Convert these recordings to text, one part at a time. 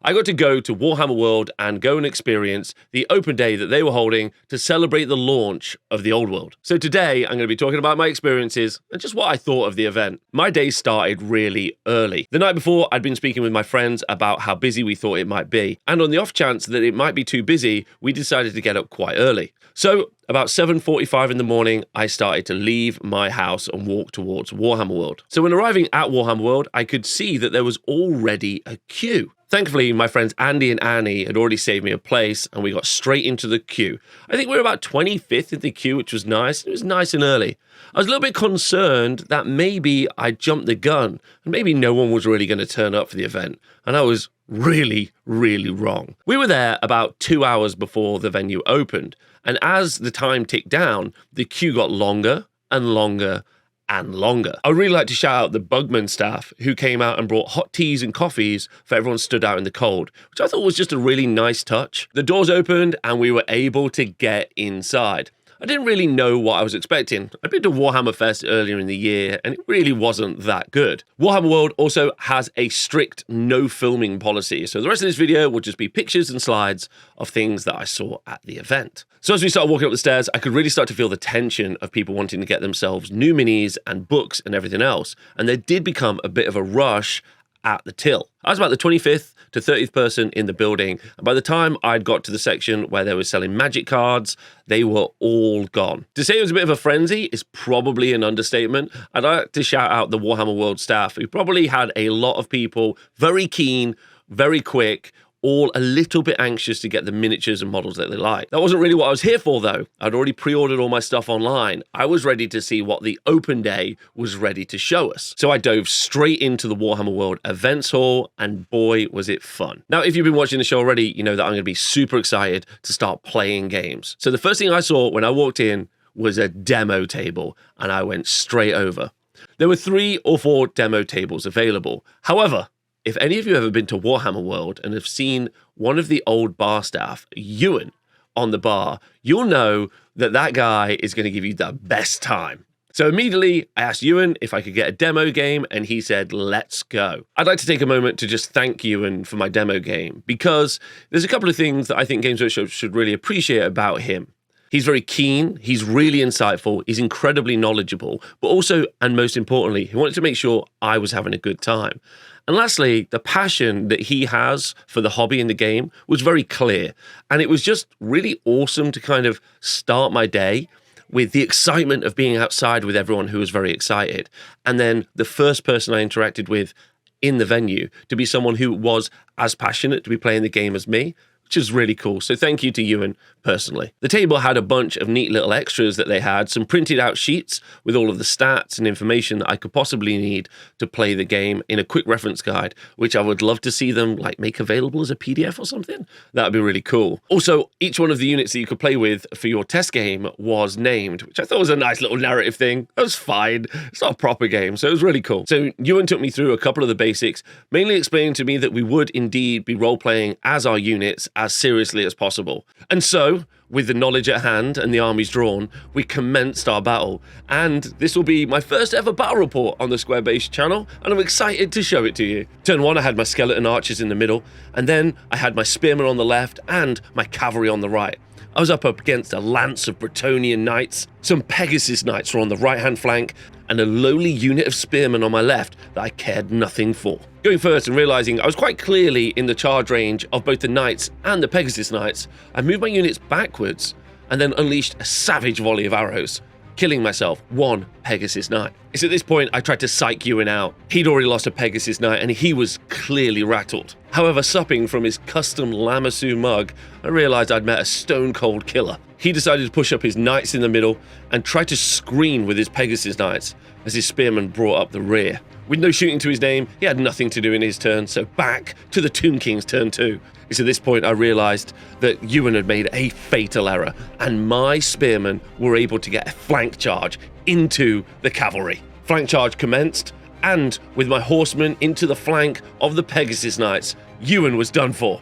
I got to go to Warhammer World and go and experience the open day that they were holding to celebrate the launch of the old world. So today I'm going to be talking about my experiences and just what I thought of the event. My day started really early. The night before, I'd been speaking with my friends about how busy we thought it might be. And on the off chance that it might be too busy, we decided to get up quite early. So about 7:45 in the morning, I started to leave my house and walk towards Warhammer World. So when arriving at Warhammer World, I could see that there was already a queue. Thankfully, my friends Andy and Annie had already saved me a place and we got straight into the queue. I think we were about 25th in the queue, which was nice. It was nice and early. I was a little bit concerned that maybe I jumped the gun and maybe no one was really going to turn up for the event. And I was really wrong. We were there about 2 hours before the venue opened. And as the time ticked down, the queue got longer and longer and longer. I would really like to shout out the Bugmans staff who came out and brought hot teas and coffees for everyone stood out in the cold, which I thought was just a really nice touch. The doors opened and we were able to get inside. I didn't really know what I was expecting. I'd been to Warhammer Fest earlier in the year and it really wasn't that good. Warhammer World also has a strict no filming policy, so the rest of this video will just be pictures and slides of things that I saw at the event. So as we started walking up the stairs, I could really start to feel the tension of people wanting to get themselves new minis and books and everything else, and there did become a bit of a rush at the till. I was about the 25th to 30th person in the building, and by the time I'd got to the section where they were selling magic cards, they were all gone. To say it was a bit of a frenzy is probably an understatement. I'd like to shout out the Warhammer World staff, who probably had a lot of people very keen, very quick, all a little bit anxious to get the miniatures and models that they like. That wasn't really what I was here for though. I'd already pre-ordered all my stuff online. I was ready to see what the open day was ready to show us. So I dove straight into the Warhammer World events hall and boy was it fun. Now if you've been watching the show already, you know that I'm going to be super excited to start playing games. So the first thing I saw when I walked in was a demo table and I went straight over. There were 3 or 4 demo tables available. However, if any of you have ever been to Warhammer World and have seen one of the old bar staff, Ewan, on the bar, you'll know that that guy is going to give you the best time. So immediately I asked Ewan if I could get a demo game and he said, let's go. I'd like to take a moment to just thank Ewan for my demo game because there's a couple of things that I think Games Workshop should really appreciate about him. He's very keen, he's really insightful, he's incredibly knowledgeable, but also, and most importantly, he wanted to make sure I was having a good time. And lastly, the passion that he has for the hobby and the game was very clear. And it was just really awesome to kind of start my day with the excitement of being outside with everyone who was very excited. And then the first person I interacted with in the venue to be someone who was as passionate to be playing the game as me, which is really cool. So thank you to Ewan personally. The table had a bunch of neat little extras that they had, some printed out sheets with all of the stats and information that I could possibly need to play the game in a quick reference guide, which I would love to see them like make available as a PDF or something. That would be really cool. Also, each one of the units that you could play with for your test game was named, which I thought was a nice little narrative thing. That was fine. It's not a proper game, so it was really cool. So Ewan took me through a couple of the basics, mainly explaining to me that we would indeed be role-playing as our units as seriously as possible. And so, with the knowledge at hand and the armies drawn, we commenced our battle. And this will be my first ever battle report on the Square Base channel, and I'm excited to show it to you. Turn 1, I had my skeleton archers in the middle, and then I had my spearmen on the left and my cavalry on the right. I was up against a lance of Bretonnian knights, some Pegasus knights were on the right-hand flank, and a lowly unit of spearmen on my left that I cared nothing for. Going first and realizing I was quite clearly in the charge range of both the knights and the Pegasus knights, I moved my units backwards and then unleashed a savage volley of arrows, killing myself 1 Pegasus knight. It's at this point I tried to psych Ewan out. He'd already lost a Pegasus knight and he was clearly rattled. However, supping from his custom Lamassu mug, I realized I'd met a stone-cold killer. He decided to push up his knights in the middle and try to screen with his Pegasus knights as his spearmen brought up the rear. With no shooting to his name, he had nothing to do in his turn, so back to the Tomb King's turn 2. It's at this point I realized that Ewan had made a fatal error, and my spearmen were able to get a flank charge into the cavalry. Flank charge commenced, and with my horsemen into the flank of the Pegasus Knights, Ewan was done for.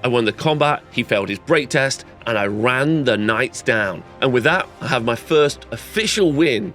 I won the combat, he failed his break test, and I ran the knights down. And with that, I have my first official win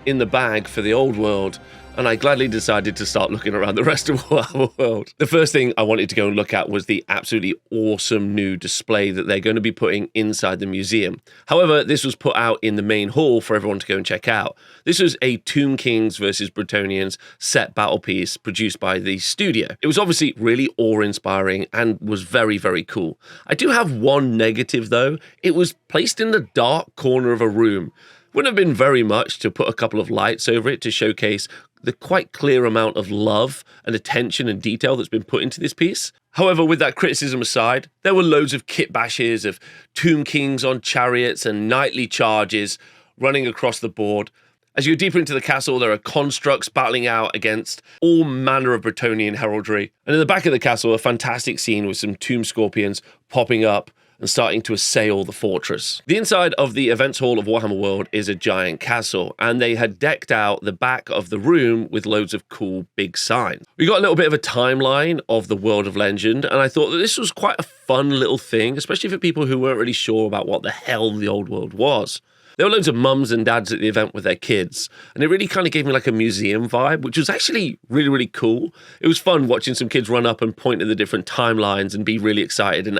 in the bag for the old world. and I gladly decided to start looking around the rest of Warhammer World. The first thing I wanted to go and look at was the absolutely awesome new display that they're going to be putting inside the museum. However, this was put out in the main hall for everyone to go and check out. This was a Tomb Kings versus Bretonnians set battle piece produced by the studio. It was obviously really awe-inspiring and was very, very cool. I do have one negative though. It was placed in the dark corner of a room. Wouldn't have been very much to put a couple of lights over it to showcase the quite clear amount of love and attention and detail that's been put into this piece. However, with that criticism aside, there were loads of kit bashes of Tomb Kings on chariots and knightly charges running across the board. As you go deeper into the castle, there are constructs battling out against all manner of Bretonnian heraldry. And in the back of the castle, a fantastic scene with some tomb scorpions popping up and starting to assail the fortress. The inside of the events hall of Warhammer World is a giant castle, and they had decked out the back of the room with loads of cool big signs. We got a little bit of a timeline of the world of legend, and I thought that this was quite a fun little thing, especially for people who weren't really sure about what the hell the old world was. There were loads of mums and dads at the event with their kids, and it really kind of gave me like a museum vibe, which was actually really, really cool. It was fun watching some kids run up and point at the different timelines and be really excited and,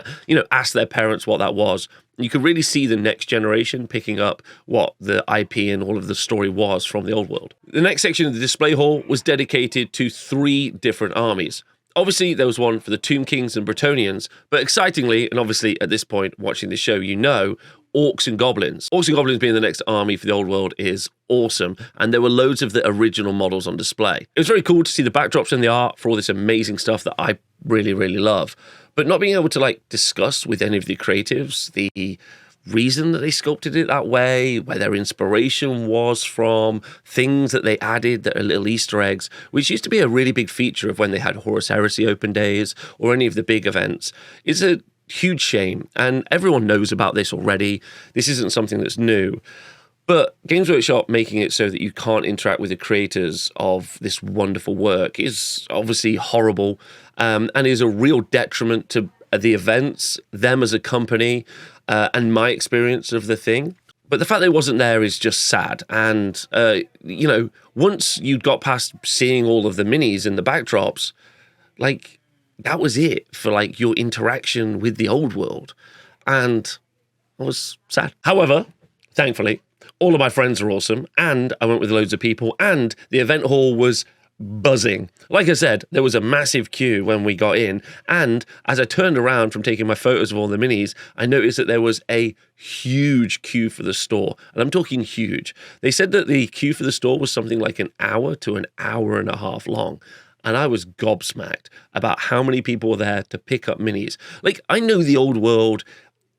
ask their parents what that was. You could really see the next generation picking up what the IP and all of the story was from the old world. The next section of the display hall was dedicated to 3 different armies. Obviously, there was one for the Tomb Kings and Bretonnians, but excitingly, and obviously at this point watching the show, Orcs and Goblins. Orcs and Goblins being the next army for the old world is awesome, and there were loads of the original models on display. It was very cool to see the backdrops and the art for all this amazing stuff that I really, really love, but not being able to discuss with any of the creatives the reason that they sculpted it that way, where their inspiration was from, things that they added that are little Easter eggs, which used to be a really big feature of when they had Horus Heresy open days or any of the big events, is a huge shame. And everyone knows about this already. This isn't something that's new. But Games Workshop making it so that you can't interact with the creators of this wonderful work is obviously horrible, and is a real detriment to the events, them as a company, and my experience of the thing. But the fact that it wasn't there is just sad. And, once you'd got past seeing all of the minis and the backdrops, that was it for your interaction with the old world. And I was sad. However, thankfully, all of my friends are awesome, and I went with loads of people, and the event hall was buzzing. Like I said, there was a massive queue when we got in, and as I turned around from taking my photos of all the minis, I noticed that there was a huge queue for the store, and I'm talking huge. They said that the queue for the store was something like an hour to an hour and a half long, and I was gobsmacked about how many people were there to pick up minis. I know the old world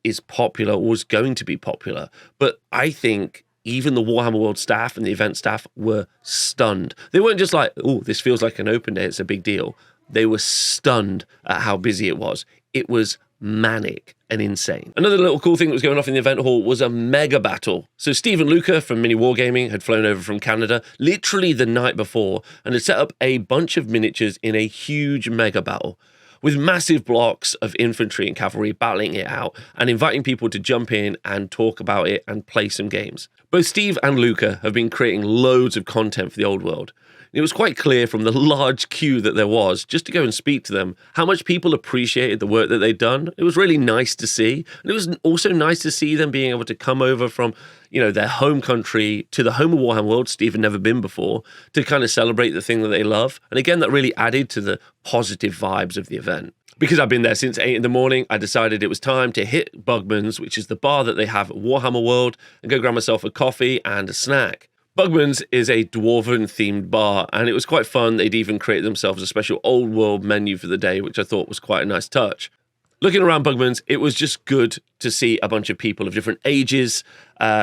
is popular, or was going to be popular, but I think even the Warhammer World staff and the event staff were stunned. They weren't just like, oh, this feels like an open day, it's a big deal. They were stunned at how busy it was. It was manic and insane. Another little cool thing that was going off in the event hall was a mega battle. So Steve and Luca from Mini Wargaming had flown over from Canada literally the night before and had set up a bunch of miniatures in a huge mega battle, with massive blocks of infantry and cavalry battling it out and inviting people to jump in and talk about it and play some games. Both Steve and Luca have been creating loads of content for the old world. It was quite clear from the large queue that there was, just to go and speak to them, how much people appreciated the work that they'd done. It was really nice to see. And it was also nice to see them being able to come over from, their home country to the home of Warhammer World, Steve had never been before, to kind of celebrate the thing that they love. And again, that really added to the positive vibes of the event. Because I've been there since 8 in the morning, I decided it was time to hit Bugmans, which is the bar that they have at Warhammer World, and go grab myself a coffee and a snack. Bugmans is a dwarven-themed bar, and it was quite fun. They'd even created themselves a special old world menu for the day, which I thought was quite a nice touch. Looking around Bugmans, it was just good to see a bunch of people of different ages,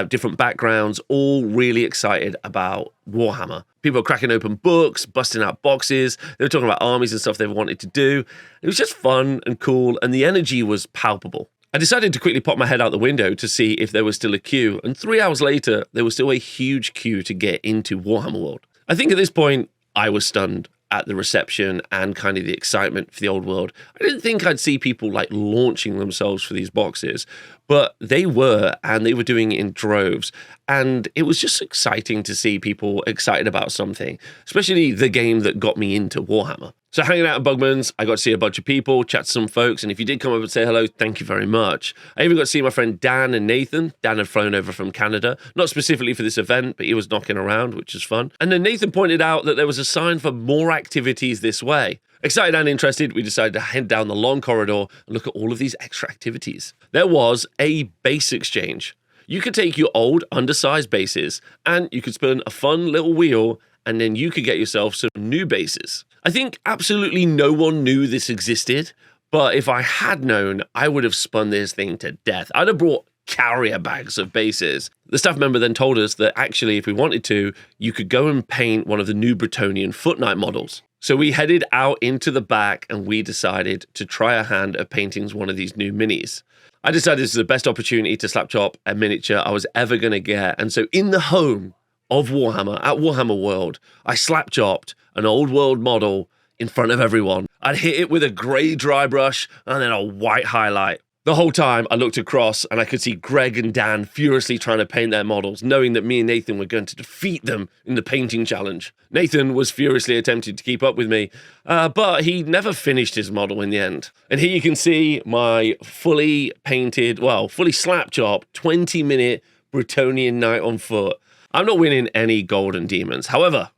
different backgrounds, all really excited about Warhammer. People were cracking open books, busting out boxes. They were talking about armies and stuff they wanted to do. It was just fun and cool, and the energy was palpable. I decided to quickly pop my head out the window to see if there was still a queue, and 3 hours later, there was still a huge queue to get into Warhammer World. I think at this point, I was stunned at the reception and kind of the excitement for the old world. I didn't think I'd see people like launching themselves for these boxes, but they were, and they were doing it in droves. And it was just exciting to see people excited about something, especially the game that got me into Warhammer. So hanging out at Bugmans, I got to see a bunch of people, chat to some folks, and if you did come up and say hello, thank you very much. I even got to see my friend Dan and Nathan. Dan had flown over from Canada, not specifically for this event, but he was knocking around, which is fun. And then Nathan pointed out that there was a sign for more activities this way. Excited and interested, we decided to head down the long corridor and look at all of these extra activities. There was a base exchange. You could take your old, undersized bases, and you could spin a fun little wheel, and then you could get yourself some new bases. I think absolutely no one knew this existed, but if I had known, I would have spun this thing to death. I'd have brought carrier bags of bases. The staff member then told us that actually, if we wanted to, you could go and paint one of the new Bretonnian Foot Knight models. So we headed out into the back and we decided to try a hand at painting one of these new minis. I decided this is the best opportunity to slap chop a miniature I was ever going to get. And so in the home of Warhammer, at Warhammer World, I slap chopped an old world model in front of everyone. I'd hit it with a grey dry brush and then a white highlight. The whole time I looked across and I could see Greg and Dan furiously trying to paint their models, knowing that me and Nathan were going to defeat them in the painting challenge. Nathan was furiously attempting to keep up with me, but he never finished his model in the end. And here you can see my fully painted, well, fully slap-chopped 20-minute Bretonnian knight on foot. I'm not winning any golden demons. However,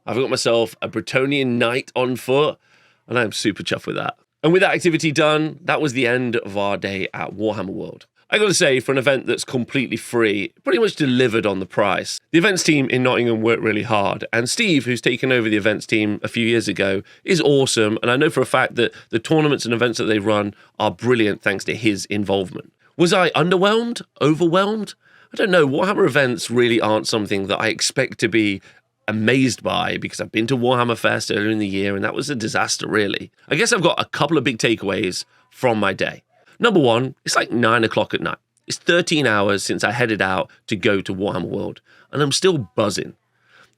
I've got myself a Bretonnian knight on foot, and I'm super chuffed with that. And with that activity done, that was the end of our day at Warhammer World. I got to say, for an event that's completely free, it pretty much delivered on the price. The events team in Nottingham worked really hard, and Steve, who's taken over the events team a few years ago, is awesome, and I know for a fact that the tournaments and events that they run are brilliant thanks to his involvement. Was I underwhelmed? Overwhelmed? I don't know. Warhammer events really aren't something that I expect to be amazed by, because I've been to Warhammer Fest earlier in the year and that was a disaster, really. I guess I've got a couple of big takeaways from my day. Number one, it's like 9 o'clock at night. It's 13 hours since I headed out to go to Warhammer World, and I'm still buzzing.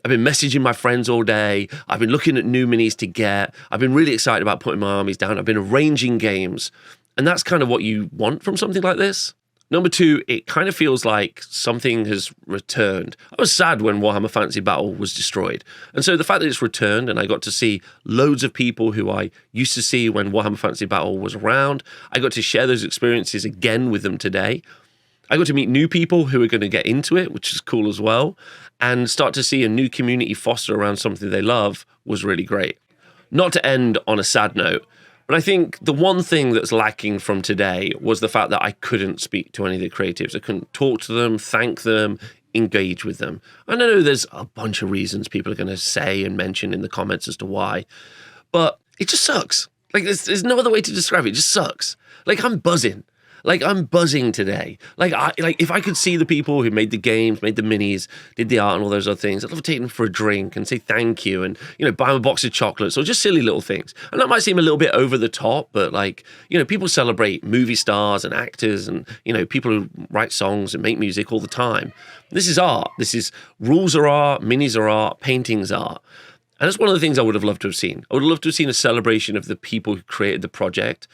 I've been messaging my friends all day. I've been looking at new minis to get. I've been really excited about putting my armies down. I've been arranging games, and that's kind of what you want from something like this. Number two, it kind of feels like something has returned. I was sad when Warhammer Fantasy Battle was destroyed. And so the fact that it's returned and I got to see loads of people who I used to see when Warhammer Fantasy Battle was around, I got to share those experiences again with them today. I got to meet new people who are going to get into it, which is cool as well, and start to see a new community foster around something they love was really great. Not to end on a sad note, but I think the one thing that's lacking from today was the fact that I couldn't speak to any of the creatives. I couldn't talk to them, thank them, engage with them. I know there's a bunch of reasons people are going to say and mention in the comments as to why, but it just sucks. Like, there's no other way to describe it. It just sucks. Like, I'm buzzing. Like, I'm buzzing today. Like, if I could see the people who made the games, made the minis, did the art and all those other things, I'd love to take them for a drink and say thank you and, buy them a box of chocolates or just silly little things. And that might seem a little bit over the top, but people celebrate movie stars and actors and, people who write songs and make music all the time. This is art. Rules are art, minis are art, paintings are art. And that's one of the things I would have loved to have seen. I would have loved to have seen a celebration of the people who created the project,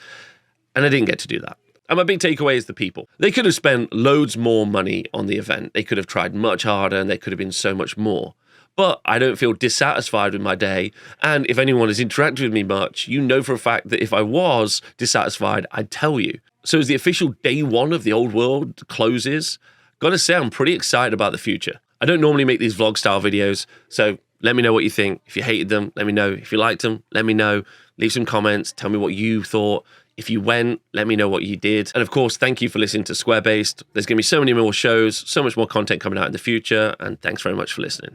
and I didn't get to do that. And my big takeaway is the people. They could have spent loads more money on the event. They could have tried much harder and there could have been so much more. But I don't feel dissatisfied with my day. And if anyone has interacted with me much, you know for a fact that if I was dissatisfied, I'd tell you. So as the official day one of the old world closes, gotta say I'm pretty excited about the future. I don't normally make these vlog style videos, so let me know what you think. If you hated them, let me know. If you liked them, let me know. Leave some comments, tell me what you thought. If you went, let me know what you did. And of course, thank you for listening to Square Based. There's going to be so many more shows, so much more content coming out in the future. And thanks very much for listening.